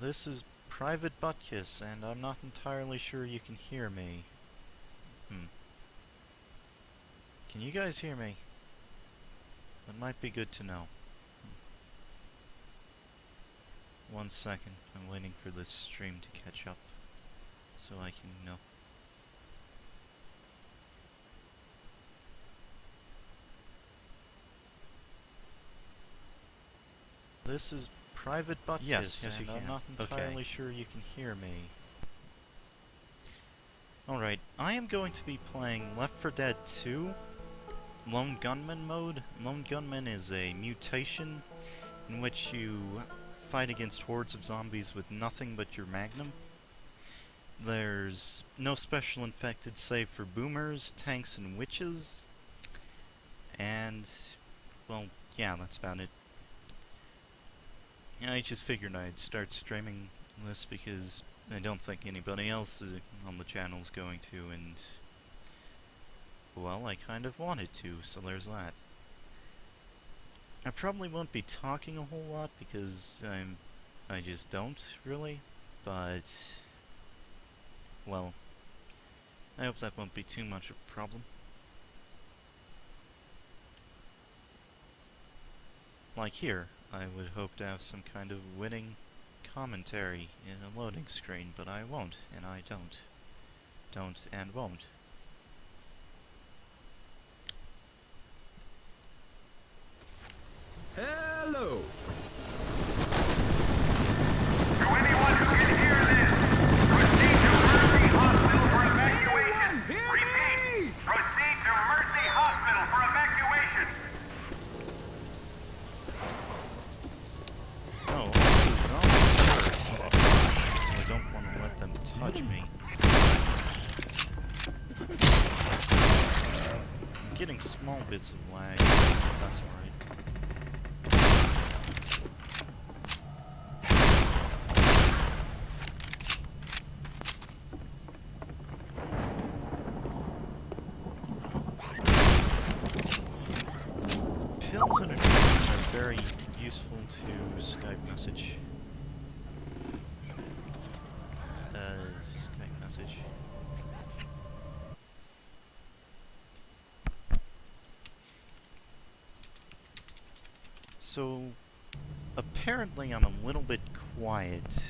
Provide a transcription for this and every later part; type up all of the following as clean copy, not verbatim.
This is Private Buttkiss, and I'm not entirely sure you can hear me. Can you guys hear me? That might be good to know. 1 second, I'm waiting for this stream to catch up, so I can know. This is Private Buttkiss, Yes, you and I'm can. not entirely sure you can hear me. Alright, I am going to be playing Left 4 Dead 2 Lone Gunman mode. Lone Gunman is a mutation in which you fight against hordes of zombies with nothing but your magnum. There's no special infected save for boomers, tanks, and witches. And, well, yeah, that's about it. I just figured I'd start streaming this because I don't think anybody else on the channel is going to, and, well, I kind of wanted to, so there's that. I probably won't be talking a whole lot because I just don't, really, but, well, I hope that won't be too much of a problem. Like here, I would hope to have some kind of winning commentary in a loading screen, but I won't, and I don't. Don't and won't. Hello! To anyone who can hear this, proceed to Mercy Hospital for evacuation. Repeat, proceed to Mercy Hospital for evacuation. Oh, also zombies hurt, so I don't want to let them touch me. I'm getting small bits of lag, that's alright. Pills and adrenaline are very useful to Skype message. Skype message. So, apparently I'm a little bit quiet.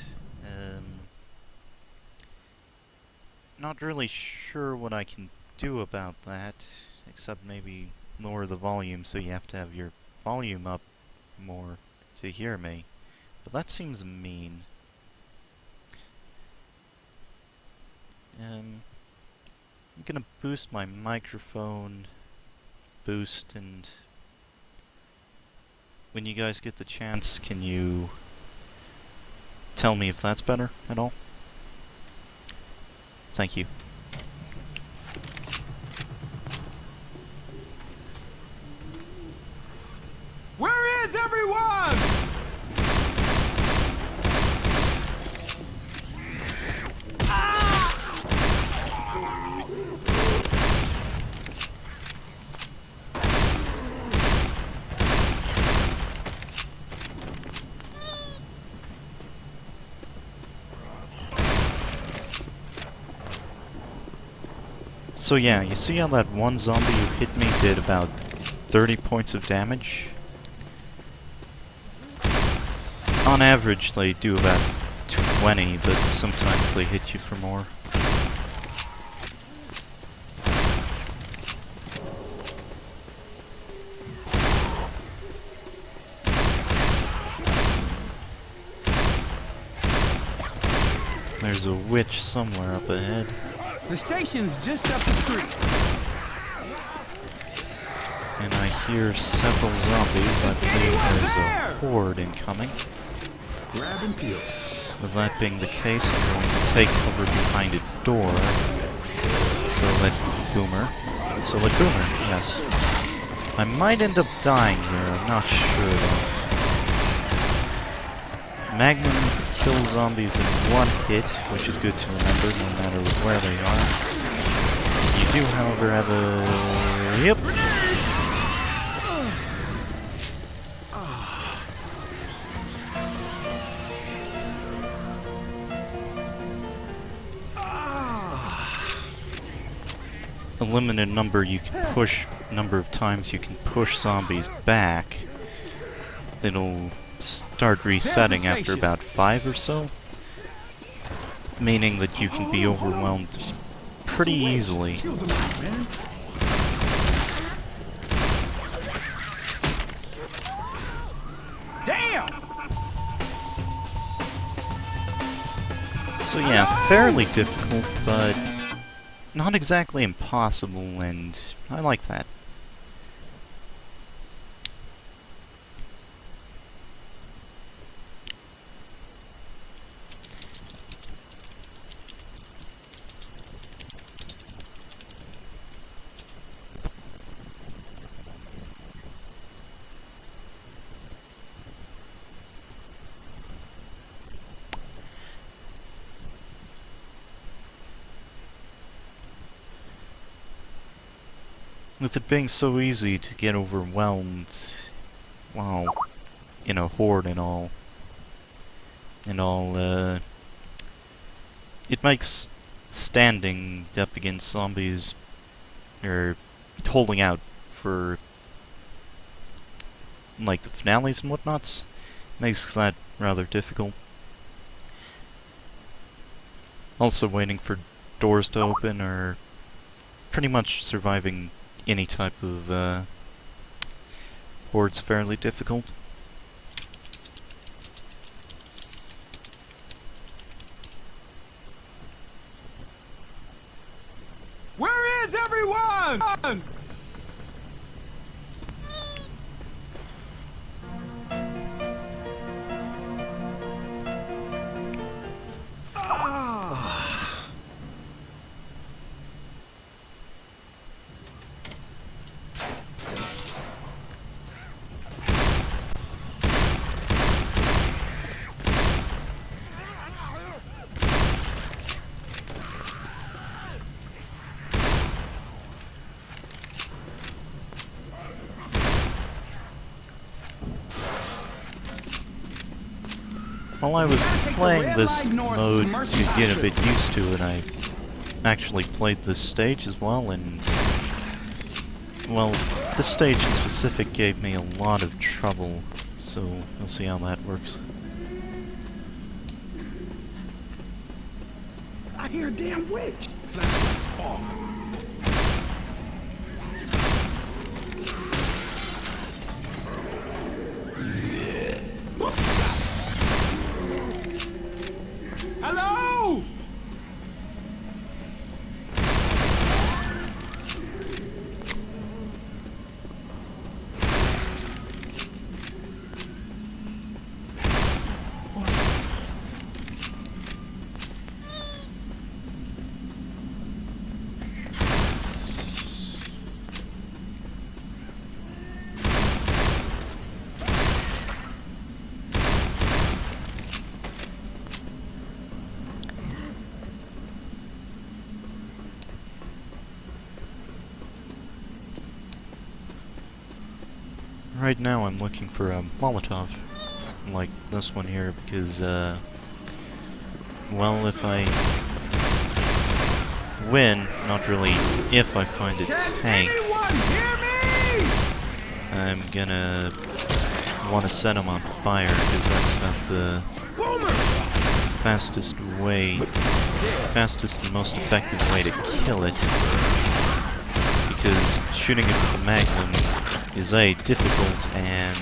Not really sure what I can do about that, except maybe lower the volume so you have to have your volume up more to hear me. But that seems mean. I'm gonna boost my microphone boost, and when you guys get the chance, can you tell me if that's better at all? Thank you. Where is everyone? So yeah, you see how that one zombie who hit me did about 30 points of damage? On average, they do about 20, but sometimes they hit you for more. There's a witch somewhere up ahead. The station's just up the street. And I hear several zombies. I believe there's a horde incoming. Grabbing pills. With that being the case, I'm going to take cover behind a door. So let Boomer, yes. I might end up dying here, I'm not sure though. Magnum kills zombies in one hit, which is good to remember no matter where they are. You do, however, have a... Yep! a limited number number of times you can push zombies back, it'll start resetting after station. about 5 or so, meaning that you can be overwhelmed pretty easily. Kill them all, man. Damn! So yeah, fairly difficult, but not exactly impossible, and I like that. With it being so easy to get overwhelmed, well, in a horde and all, it makes standing up against zombies, or holding out for, like, the finales and whatnots, makes that rather difficult. Also waiting for doors to open, or pretty much surviving any type of horde's fairly difficult. Where is everyone? While I was playing this mode to get a bit used to it, I actually played this stage as well, and well, this stage in specific gave me a lot of trouble, so we'll see how that works. I hear a damn witch. Flashlights off. Hello? Right now I'm looking for a Molotov, like this one here, because, well, if I win, not really if I find a tank, I'm gonna want to set them on fire, because that's about the fastest and most effective way to kill it, because shooting it with the Magnum is difficult and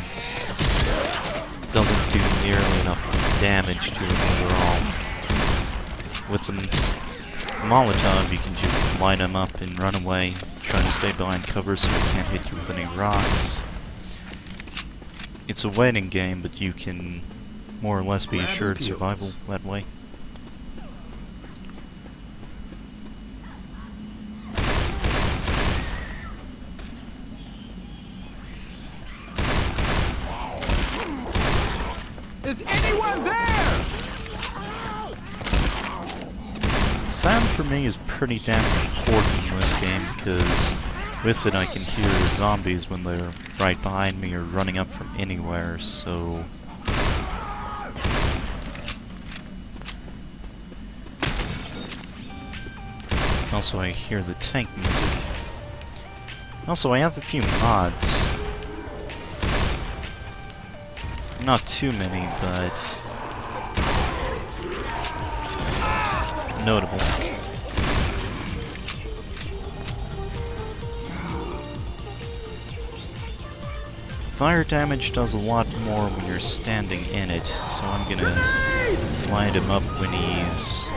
doesn't do nearly enough damage to him overall. With the Molotov, you can just line him up and run away, trying to stay behind cover so he can't hit you with any rocks. It's a waiting game, but you can more or less be assured survival that way. Is anyone there? Sound for me is pretty damn important in this game, because with it I can hear zombies when they're right behind me or running up from anywhere, so... Also I hear the tank music. Also, I have a few mods. Not too many, but notable. Fire damage does a lot more when you're standing in it, so I'm gonna light him up when he's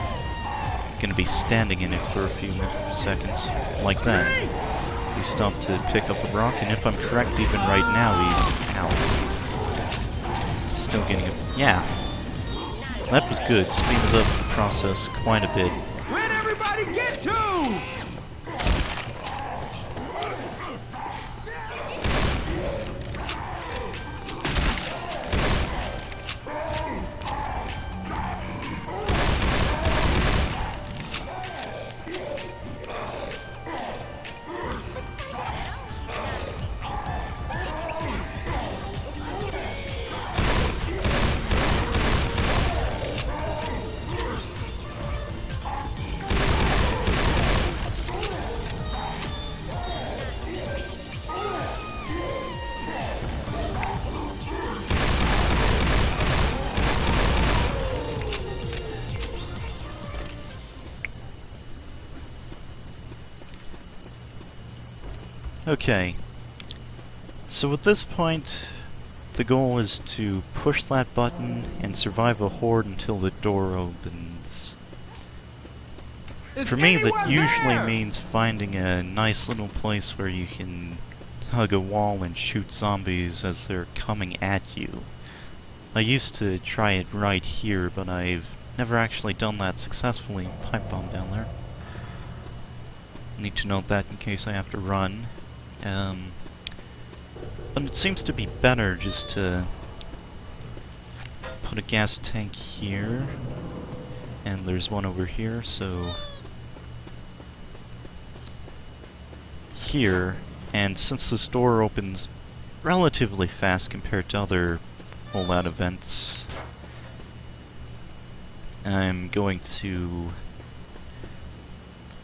gonna be standing in it for a few seconds. Like that. He stopped to pick up a rock, and if I'm correct, even right now he's out. Still getting a... yeah. That was good. Speeds up the process quite a bit. Where'd everybody get to? Okay. So at this point, the goal is to push that button and survive a horde until the door opens. Is For me, that anyone usually there? means finding a nice little place where you can hug a wall and shoot zombies as they're coming at you. I used to try it right here, but I've never actually done that successfully. Pipe bomb down there. Need to note that in case I have to run. But it seems to be better just to put a gas tank here, and there's one over here, so here, and since this door opens relatively fast compared to other holdout events, I'm going to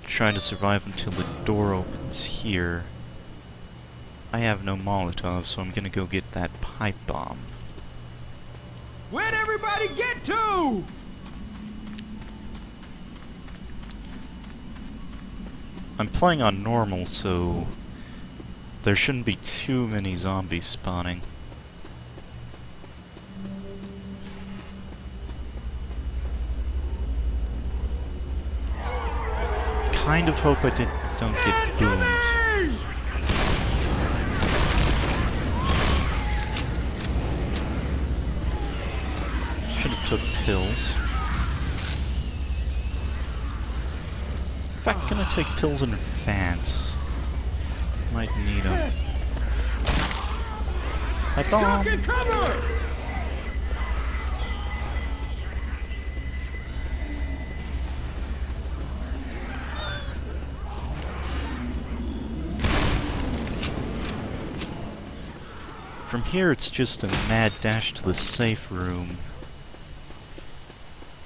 try to survive until the door opens here. I have no Molotov, so I'm gonna go get that pipe bomb. Where'd everybody get to? I'm playing on normal, so there shouldn't be too many zombies spawning. Kind of hope I don't get boomed. Incoming! Should have took pills. In fact, gonna take pills in advance. Might need them. I Duck bomb. and cover! From here, it's just a mad dash to the safe room.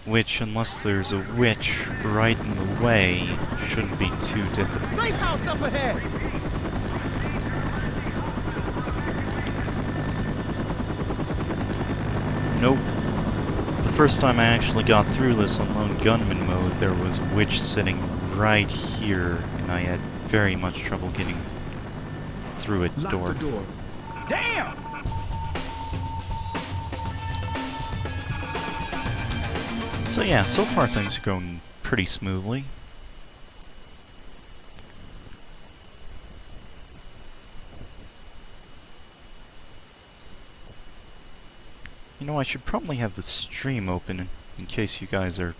Which, unless there's a witch right in the way, shouldn't be too difficult. Safe house up ahead! Nope. The first time I actually got through this on lone gunman mode, there was a witch sitting right here, and I had very much trouble getting through a Lock door. the door. Damn! So yeah, so far things are going pretty smoothly. You know, I should probably have the stream open in case you guys are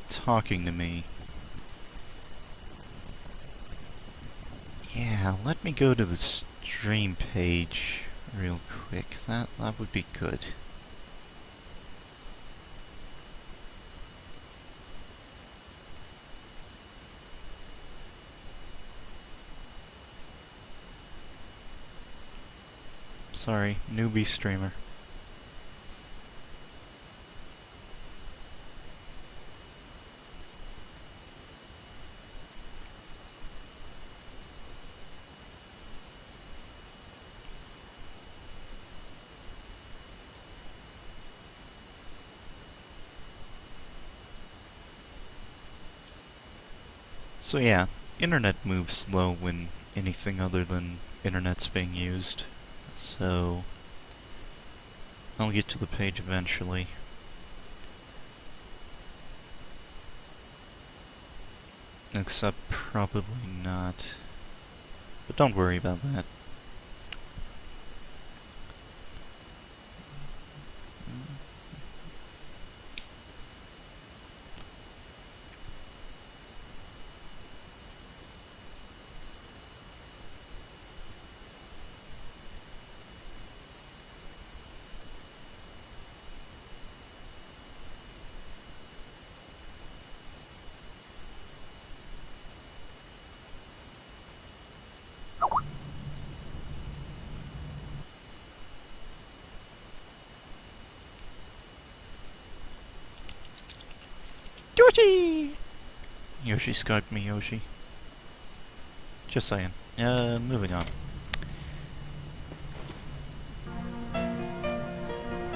talking to me. Yeah, let me go to the stream page real quick. That would be good. Sorry, newbie streamer. So yeah, internet moves slow when anything other than internet's being used. So I'll get to the page eventually. Except probably not. But don't worry about that. Yoshi! Yoshi Skyped me, Yoshi. Just saying. Moving on.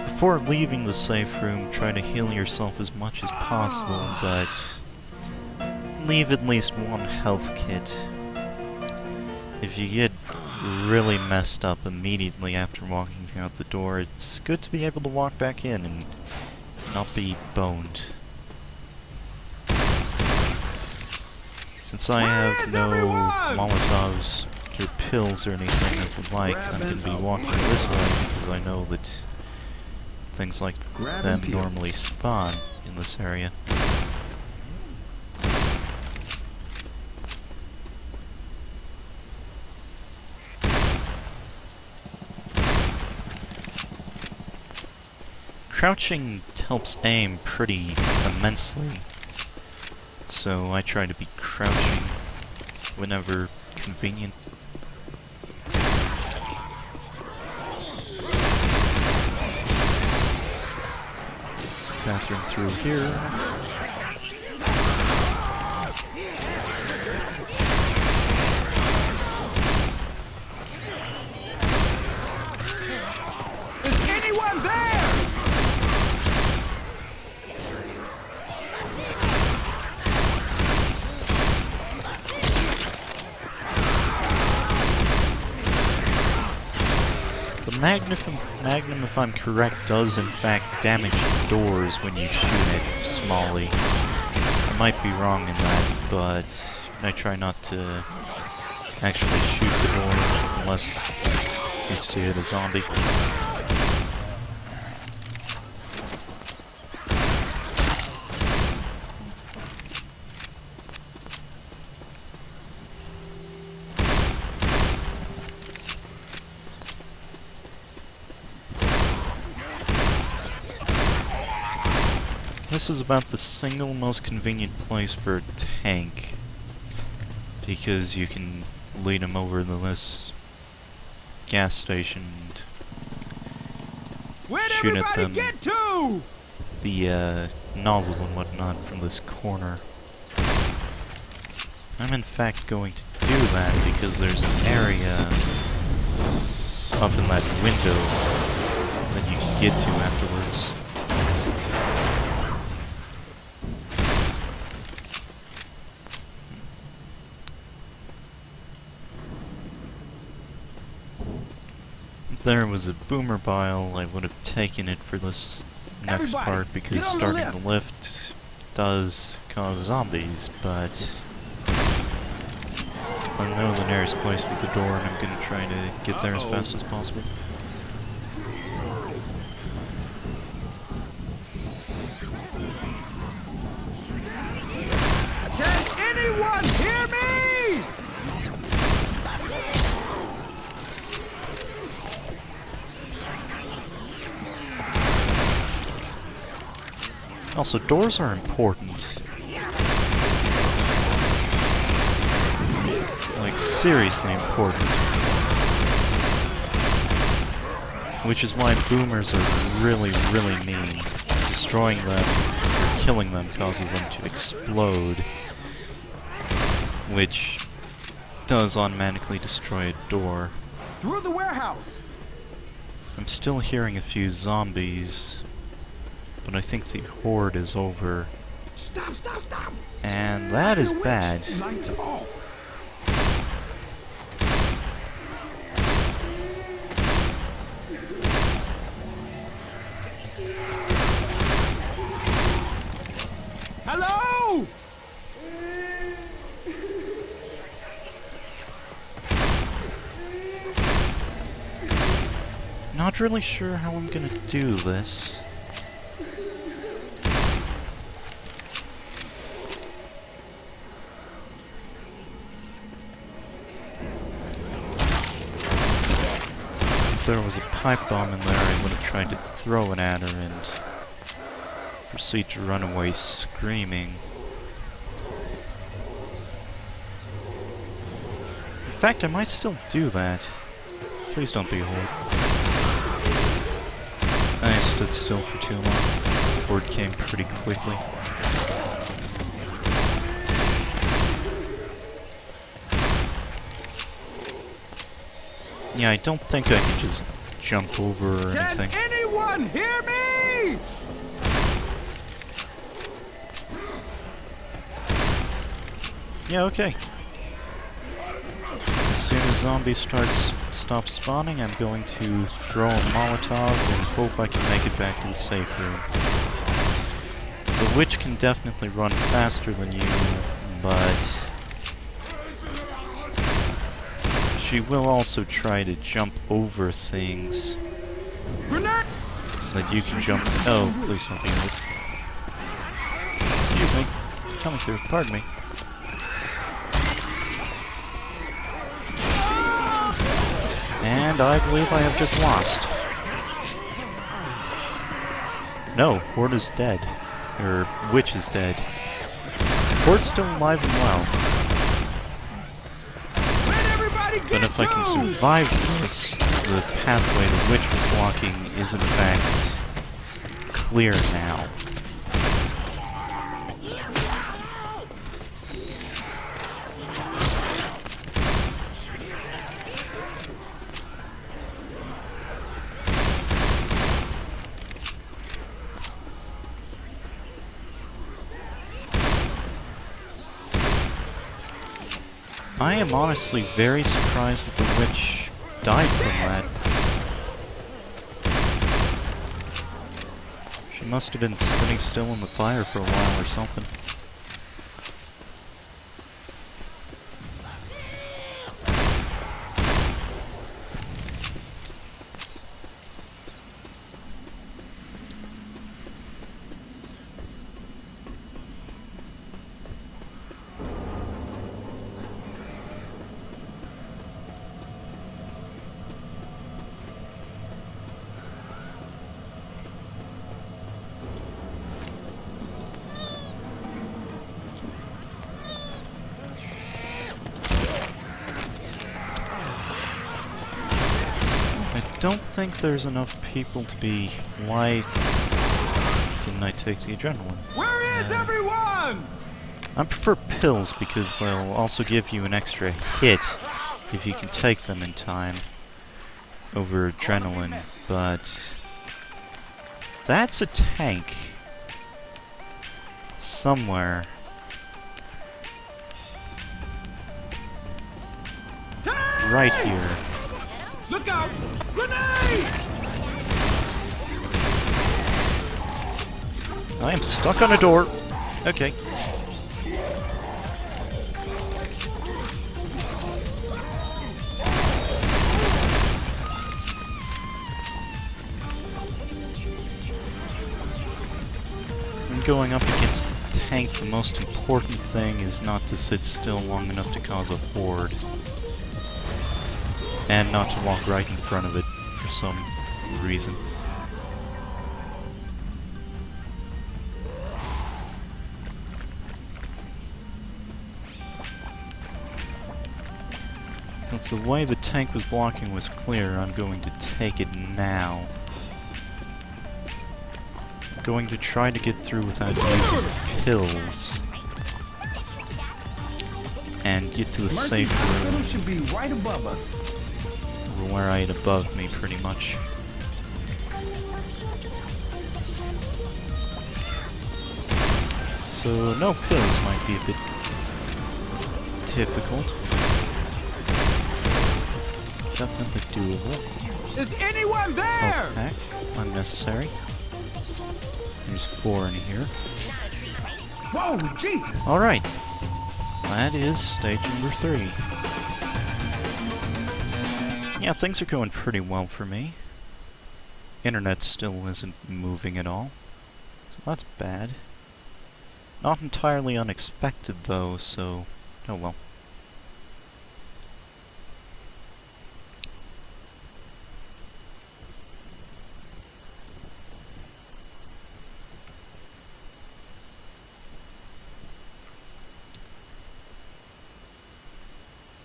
Before leaving the safe room, try to heal yourself as much as possible, but leave at least one health kit. If you get really messed up immediately after walking out the door, it's good to be able to walk back in and not be boned. Since I have no Molotovs or pills or anything of the like, I'm going to be walking this way because I know that things like them normally spawn in this area. Crouching helps aim pretty immensely, so I try to be crouching whenever convenient. Bathroom through here. Is anyone there? The Magnum, if I'm correct, does in fact damage doors when you shoot it smally. I might be wrong in that, but I try not to actually shoot the door unless it's to hit a zombie. This is about the single most convenient place for a tank, because you can lead them over to this gas station and Where'd shoot at everybody them get to? the nozzles and whatnot from this corner. I'm in fact going to do that because there's an area up in that window that you can get to afterwards. If there was a boomer bile, I would have taken it for this next part because starting the lift does cause zombies, but I know the nearest place with the door and I'm gonna try to get there as fast as possible. Can anyone hear me? Also, doors are important. Like, seriously important. Which is why boomers are really, really mean. Destroying them or killing them causes them to explode, which does automatically destroy a door. Through the warehouse. I'm still hearing a few zombies, but I think the horde is over Stop! And that is Witch, bad. Lights off. Hello? Not really sure how I'm gonna do this. If there was a pipe bomb in there, I would have tried to throw it at her and proceed to run away screaming. In fact, I might still do that. Please don't be a horde. I stood still for too long. Horde came pretty quickly. Yeah, I don't think I can just jump over or anything. Can anyone hear me? Yeah, okay. As soon as zombies stop spawning, I'm going to throw a Molotov and hope I can make it back to the safe room. The witch can definitely run faster than you, but she will also try to jump over things Grenade! that you can jump. Oh, please don't be late. Excuse me. Coming through. Pardon me. And I believe I have just lost. No, Horde is dead. Or, Witch is dead. Horde's still alive and well. Where'd everybody get But if I can survive this, the pathway the Witch was blocking is in fact clear now. I am honestly very surprised that the witch died from that. She must have been sitting still in the fire for a while or something. I don't think there's enough people to be... Why didn't I take the adrenaline? Where is everyone? I prefer pills because they'll also give you an extra hit if you can take them in time over adrenaline, but that's a tank somewhere. Right here. Look out! Grenade! I am stuck on a door. Okay. When going up against the tank, the most important thing is not to sit still long enough to cause a horde. And not to walk right in front of it for some reason. Since the way the tank was blocking was clear, I'm going to take it now. I'm going to try to get through without using pills. And get to the safe room. Should be right above us. Right above me, pretty much. So no pills might be a bit difficult. Definitely doable. Is anyone there? Health pack, unnecessary. There's 4 in here. Whoa, Jesus! Alright. That is stage number 3. Yeah, things are going pretty well for me. Internet still isn't moving at all. So that's bad. Not entirely unexpected though, so oh well.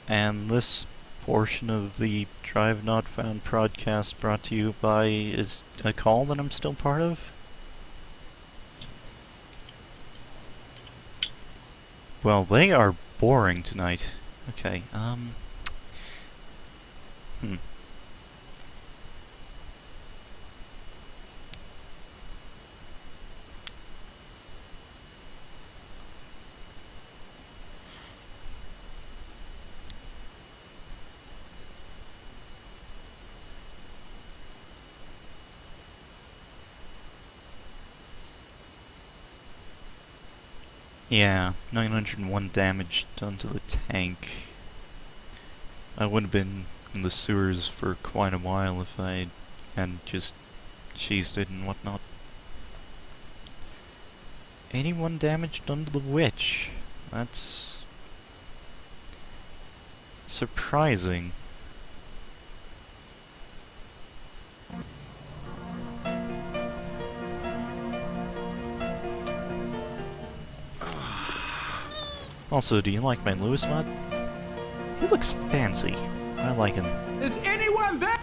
And this portion of the DriveNotFound podcast brought to you by is a call that I'm still part of. Well, they are boring tonight. Okay, yeah, 901 damage done to the tank. I would have been in the sewers for quite a while if I hadn't just cheesed it and whatnot. 81 damage done to the witch. That's surprising. Also, do you like my Lewis mod? He looks fancy. I like him. Is anyone there?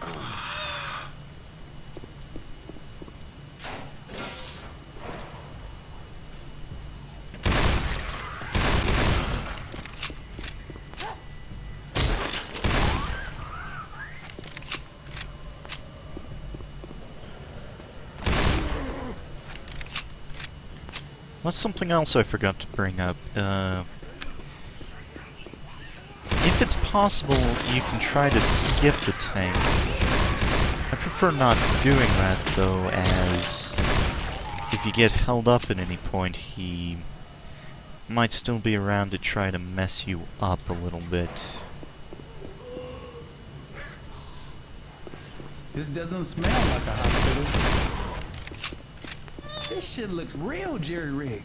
That's something else I forgot to bring up. If it's possible, you can try to skip the tank. I prefer not doing that, though, as if you get held up at any point, he might still be around to try to mess you up a little bit. This doesn't smell like a hospital. This shit looks real jerry-rigged.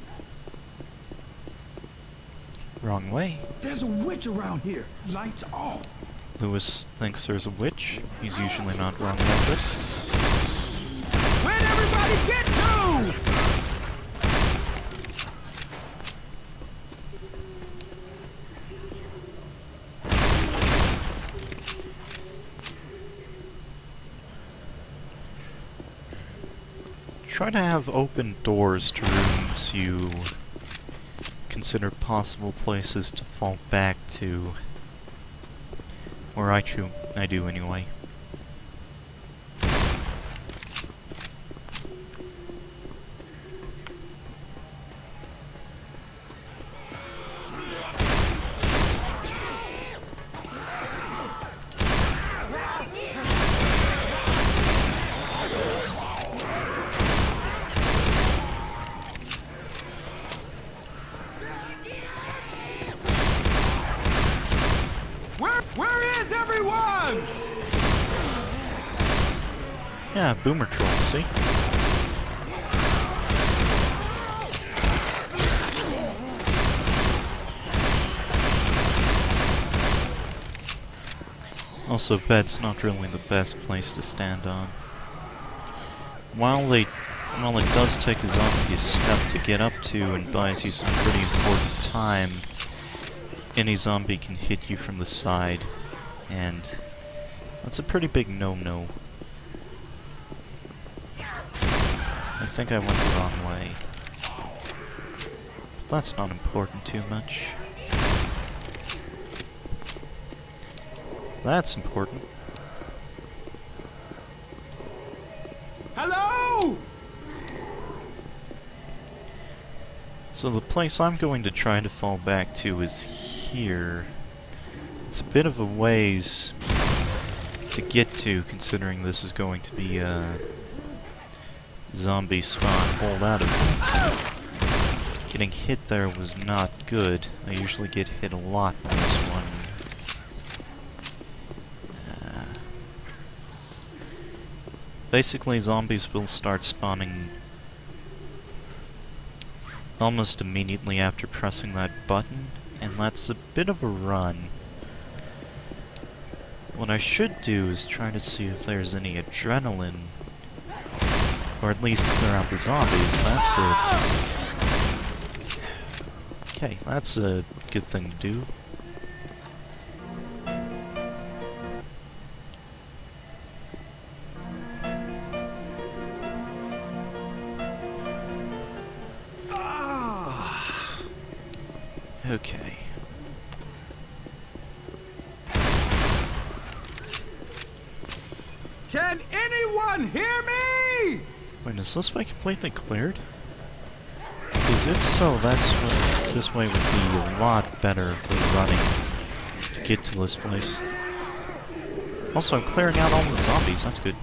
Wrong way. There's a witch around here. Lights off. Lewis thinks there's a witch. He's usually not wrong about this. Where'd everybody get to? Try to have open doors to rooms you consider possible places to fall back to. Or I do anyway. Where is everyone? Yeah, boomer troll, see? Also, bed's not really the best place to stand on. While it does take a zombie a step to get up to and buys you some pretty important time, any zombie can hit you from the side, and that's a pretty big no-no. I think I went the wrong way. But that's not important too much. That's important. Hello? So the place I'm going to try to fall back to is here. It's a bit of a ways to get to, considering this is going to be a zombie spawn holdout event. Getting hit there was not good. I usually get hit a lot on this one. Basically, zombies will start spawning almost immediately after pressing that button, and that's a bit of a run. What I should do is try to see if there's any adrenaline, or at least clear out the zombies. That's it. Okay, that's a good thing to do. Okay. Can anyone hear me? Wait, is this way completely cleared? Because if so, this way would be a lot better for running to get to this place. Also, I'm clearing out all the zombies, that's good.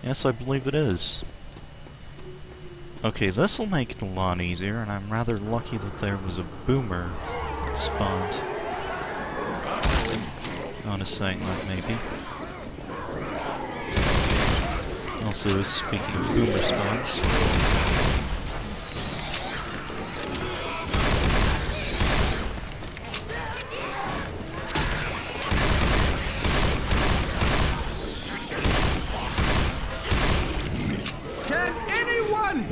Yes, I believe it is. Okay, this'll make it a lot easier, and I'm rather lucky that there was a boomer that spawned on a site like maybe. Also, speaking of boomer spawns, Can anyone?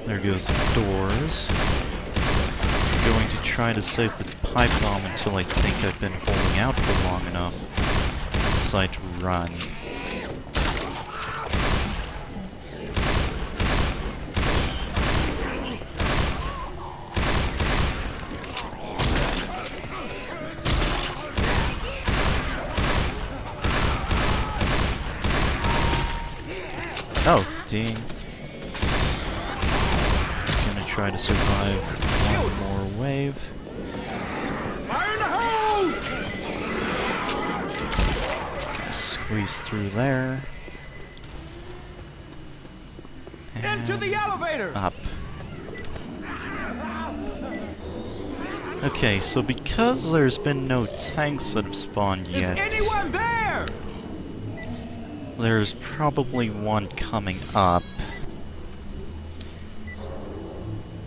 there goes the doors. I'm going to try to save the pipe bomb until I think I've been holding out for long enough to decide to run. Oh, dang. Gonna try to survive one more wave. Fire in the hole! Gonna squeeze through there. Into the elevator! Up. Okay, so because there's been no tanks that have spawned yet, Is anyone there? there's probably one coming up.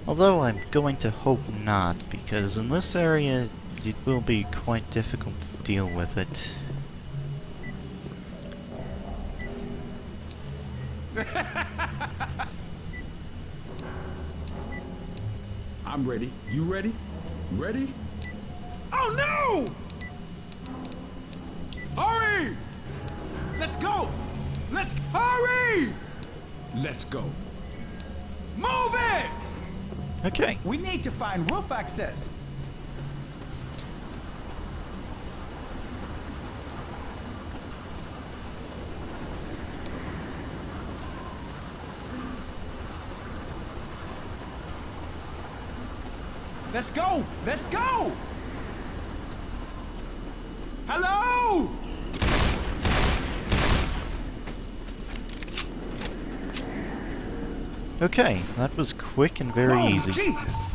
Although I'm going to hope not, because in this area it will be quite difficult to deal with it. I'm ready. You ready? Ready? Oh no! Hurry! Let's go! Let's hurry! Let's go. Move it! Okay. We need to find roof access. Let's go! Let's go! Hello! Okay, that was quick and very Oh, easy. Jesus!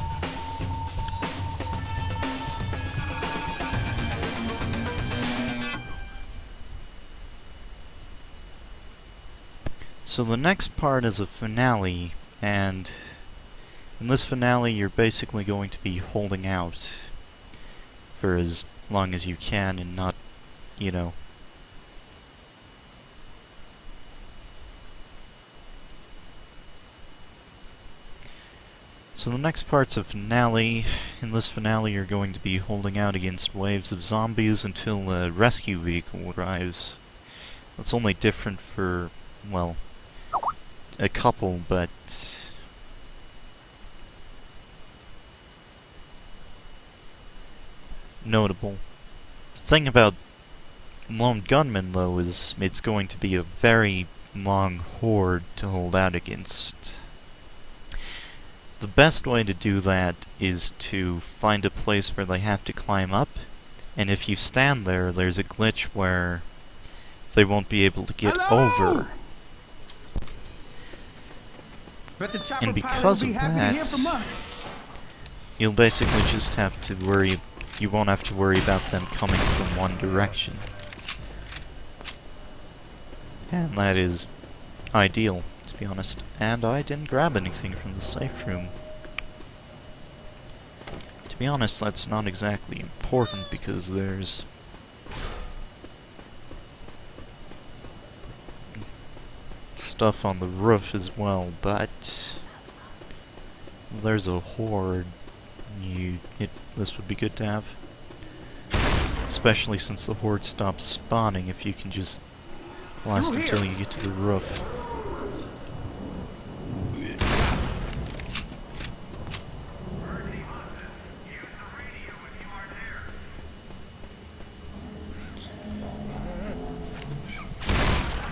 So the next part is a finale, and in this finale you're basically going to be holding out for as long as you can and not, you know, so the next part's a finale. In this finale you're going to be holding out against waves of zombies until a rescue vehicle arrives. It's only different for, well, a couple, but notable. The thing about Lone Gunman, though, it's going to be a very long horde to hold out against. The best way to do that is to find a place where they have to climb up, and if you stand there, there's a glitch where they won't be able to get over. Bet the chopper And pilot because will be of happy to hear that, from us. you'll basically just have to worry, you won't have to worry about them coming from one direction. And that is ideal, to be honest. And I didn't grab anything from the safe room. To be honest, that's not exactly important because there's stuff on the roof as well, but there's a horde. This would be good to have. Especially since the horde stops spawning if you can just blast until you get to the roof.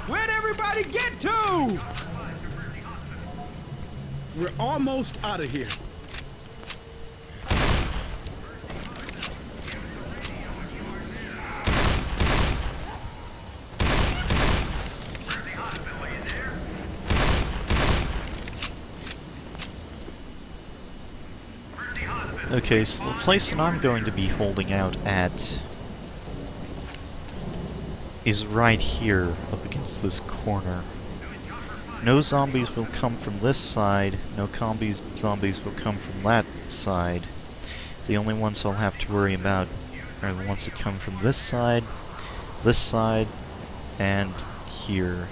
Where'd everybody get to? We're almost out of here. Okay, so the place that I'm going to be holding out at is right here, up against this corner. No zombies will come from this side, no zombies will come from that side. The only ones I'll have to worry about are the ones that come from this side, and here.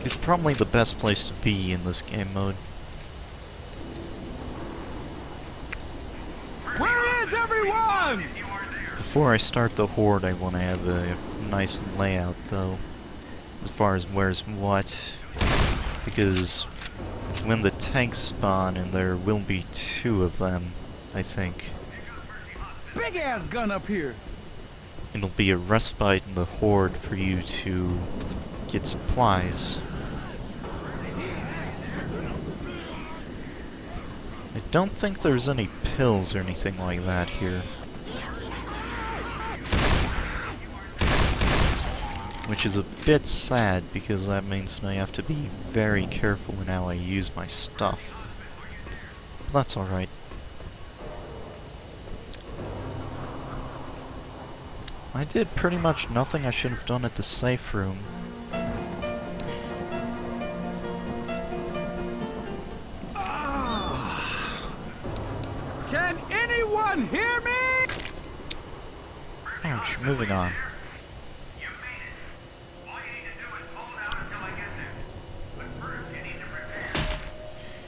It's probably the best place to be in this game mode. Where is everyone? Before I start the horde, I want to have a nice layout, though, as far as where's what, because when the tanks spawn, and there will be 2 of them, I think, Big ass gun up here. it'll be a respite in the horde for you to get supplies. I don't think there's any pills or anything like that here. Which is a bit sad, because that means I have to be very careful in how I use my stuff. But that's alright. I did pretty much nothing I should have done at the safe room. Can anyone hear me? Ouch, moving on. You made it. All you need to do is hold out until I get there. But first, you need to prepare.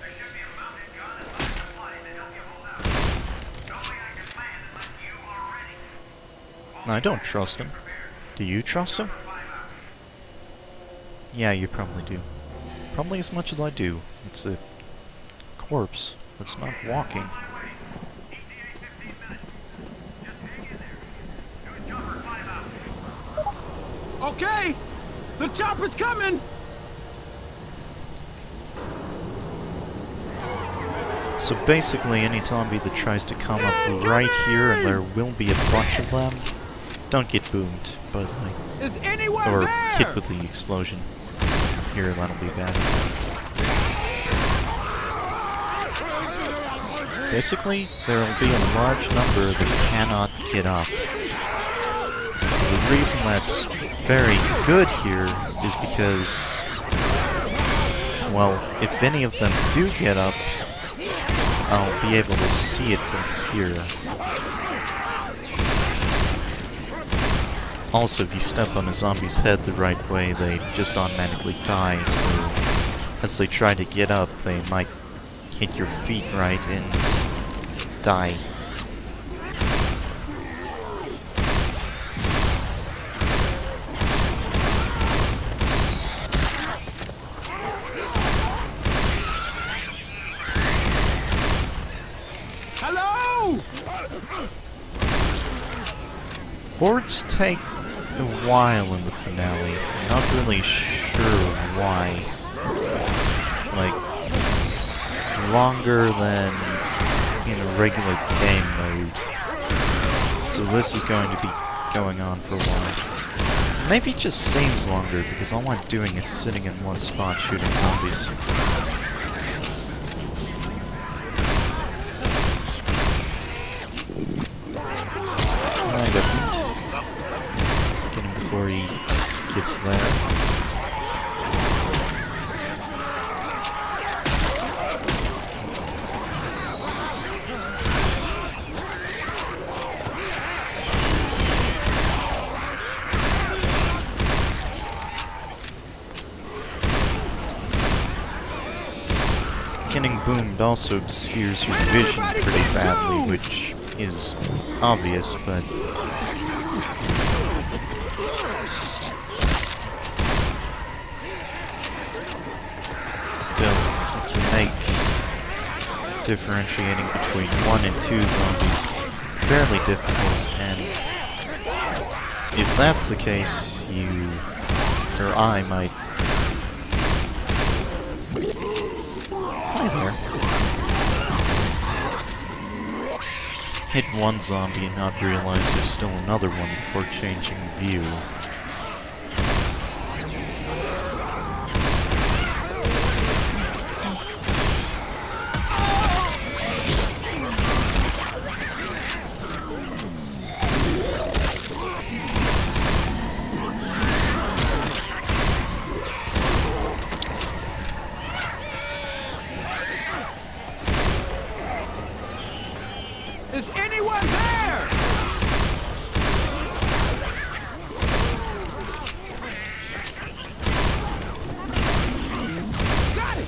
There should be a mounted gun and other supplies to help you hold out. No way I can land unless you are ready. I don't trust him. Do you trust him? Yeah, you probably do. Probably as much as I do. It's a corpse that's not walking. Okay, the chopper's coming. So basically, any zombie that tries to come up right here, and there will be a bunch of them, don't get boomed, by the way. Is anyone Or there? hit with the explosion. Here, that'll be bad. Basically, there will be a large number that cannot get up. The reason that's very good here is because, well, if any of them do get up, I'll be able to see it from here. Also, if you step on a zombie's head the right way, they just automatically die, so as they try to get up, they might hit your feet right and die. Hello? Hordes take a while in the finale. I'm not really sure why. Like, longer than in a regular game mode. So this is going to be going on for a while. Maybe it just seems longer because all I'm doing is sitting in one spot shooting zombies. I got him. Get him before he gets there. Getting boomed also obscures your vision pretty badly, which is obvious, but still, it can make differentiating between 1 and 2 zombies fairly difficult, and if that's the case, you, or I might... Hi there. Hit one zombie and not realize there's still another one before changing view. Is anyone there? Got it!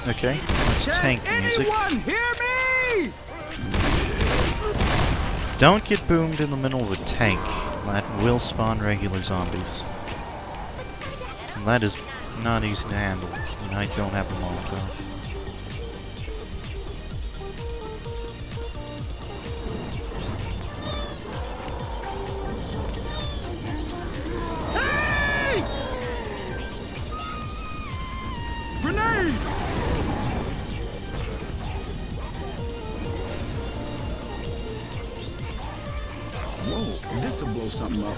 Okay, let's tank music. Anyone hear me? Don't get boomed in the middle of a tank. That will spawn regular zombies. And that is not easy to handle, and I don't have a Molotov. Grenade! Whoa, this'll blow something up.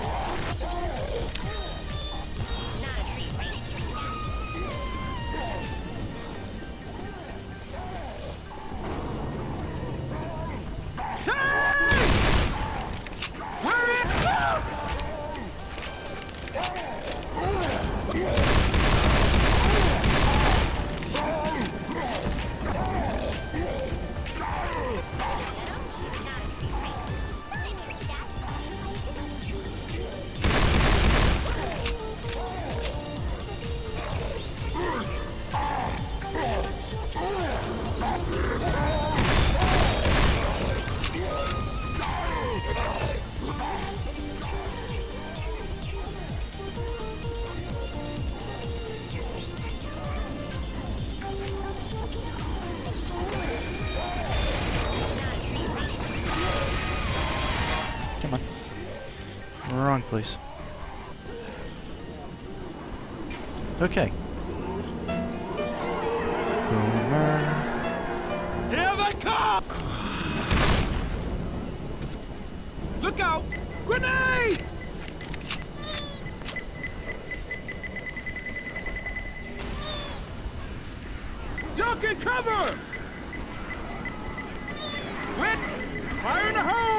Come on. Wrong place. Okay. Boomer. Here they come! Look out! Grenade! Duck and cover! Quit! Fire in the hole!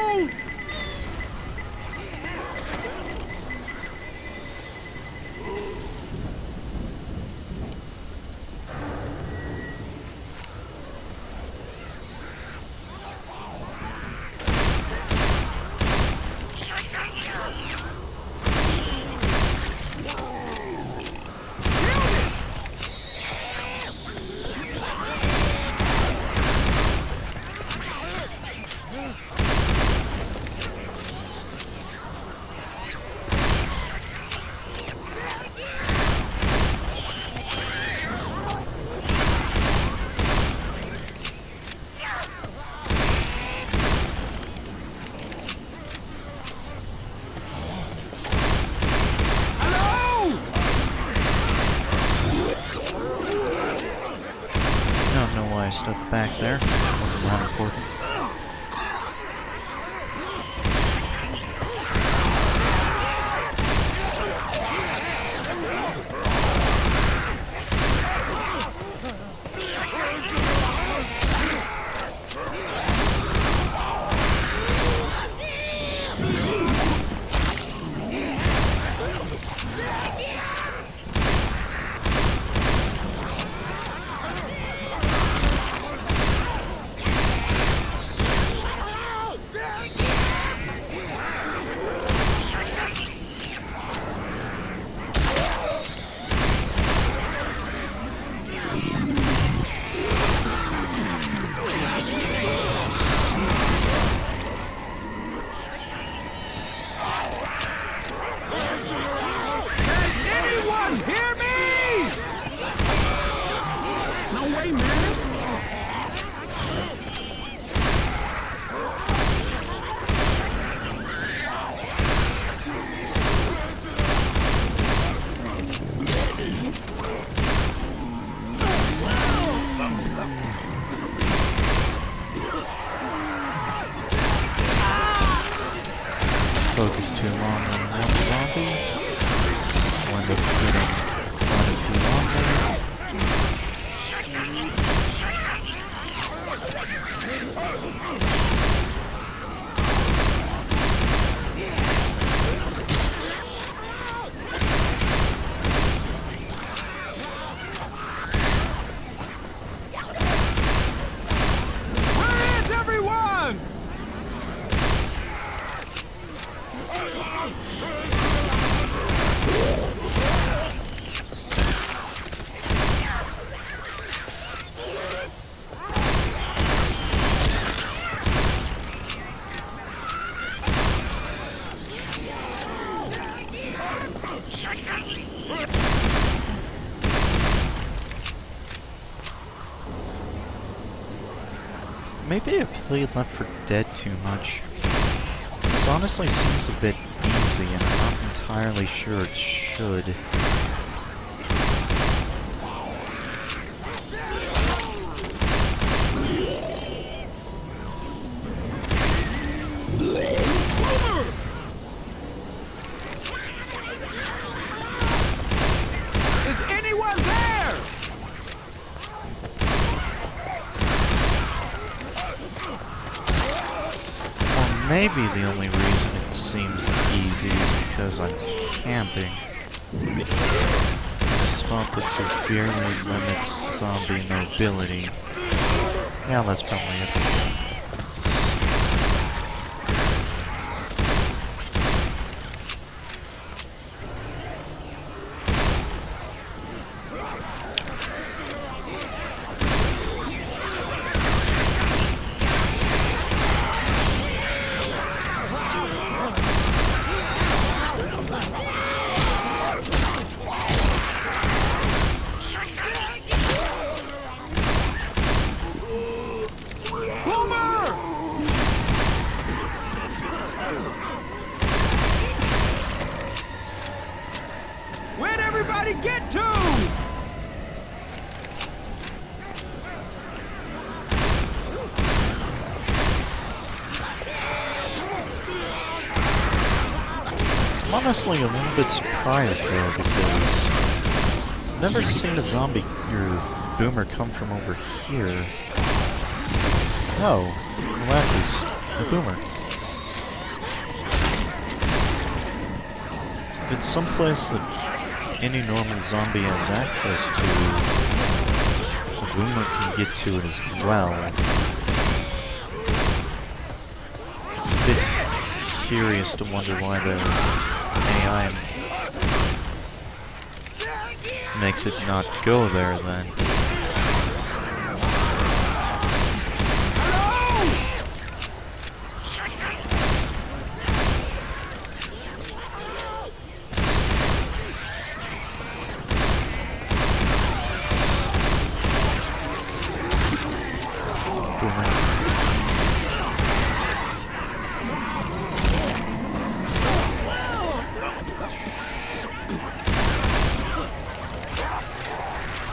back there. Wasn't that important. Focus too long on one zombie. Wind up getting quite a few on there. Where is everyone? Maybe I played Left 4 Dead too much. This honestly seems a bit easy, and I'm not entirely sure it should. Is anyone there? Or maybe the only reason it seems easy is because I'm camping. A spot that severely limits zombie mobility. Yeah, that's probably it. Where'd everybody get to? I'm honestly a little bit surprised though, because I've never seen a zombie or boomer come from over here. No, that was a boomer. If it's someplace that any normal zombie has access to, the boomer can get to it as well. It's a bit curious to wonder why the AI makes it not go there then.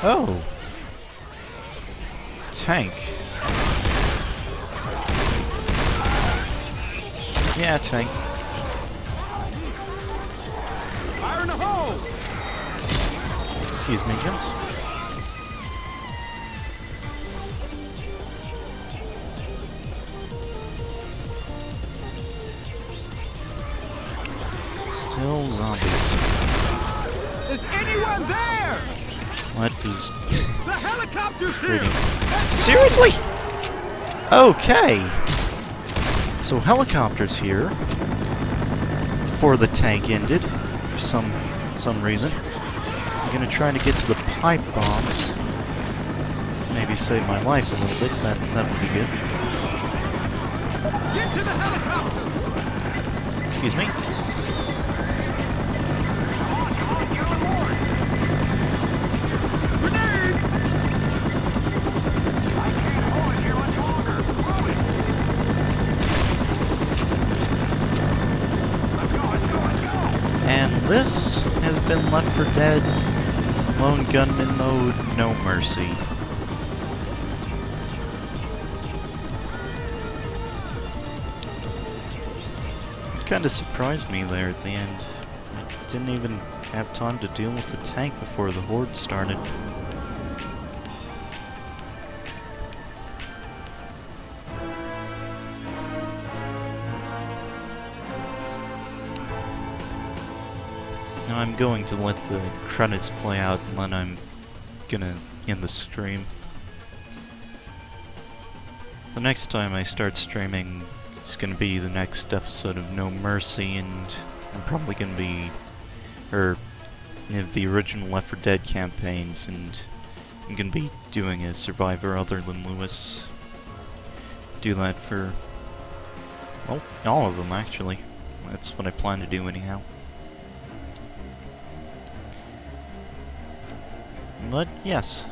Oh! Tank. Yeah, tank. Fire in the hole! Excuse me, guys. Still zombies. Is anyone there? What was The helicopter's here! pretty... Seriously? Okay. So helicopters here before the tank ended for some reason. I'm gonna try to get to the pipe bombs. Maybe save my life a little bit. That would be good. Get to the helicopter! Excuse me. Grenade! I can't hold it here much longer. Move it. Let's go, let's go, let's go. And this has been Left 4 Dead Lone Gunman mode, No Mercy. It kind of surprised me there at the end. I didn't even have time to deal with the tank before the horde started. Now I'm going to let the credits play out and then I'm gonna end the stream. The next time I start streaming, it's gonna be the next episode of No Mercy, and I'm probably gonna be, the original Left 4 Dead campaigns, and I'm gonna be doing a survivor other than Lewis. Do that for, well, all of them actually. That's what I plan to do anyhow. But, yes.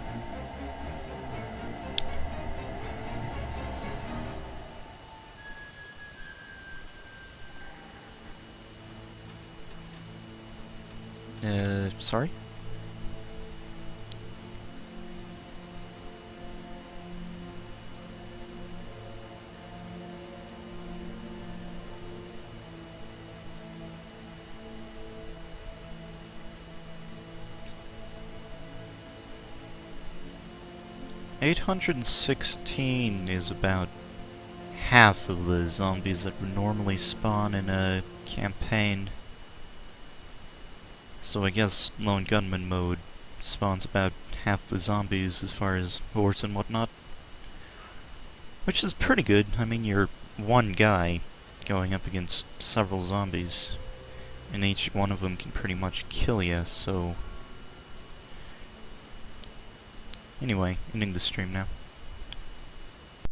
Sorry? $816 is about half of the zombies that would normally spawn in a campaign. So I guess Lone Gunman mode spawns about half the zombies as far as hordes and whatnot. Which is pretty good. I mean, you're one guy going up against several zombies, and each one of them can pretty much kill you, so... Anyway, ending the stream now.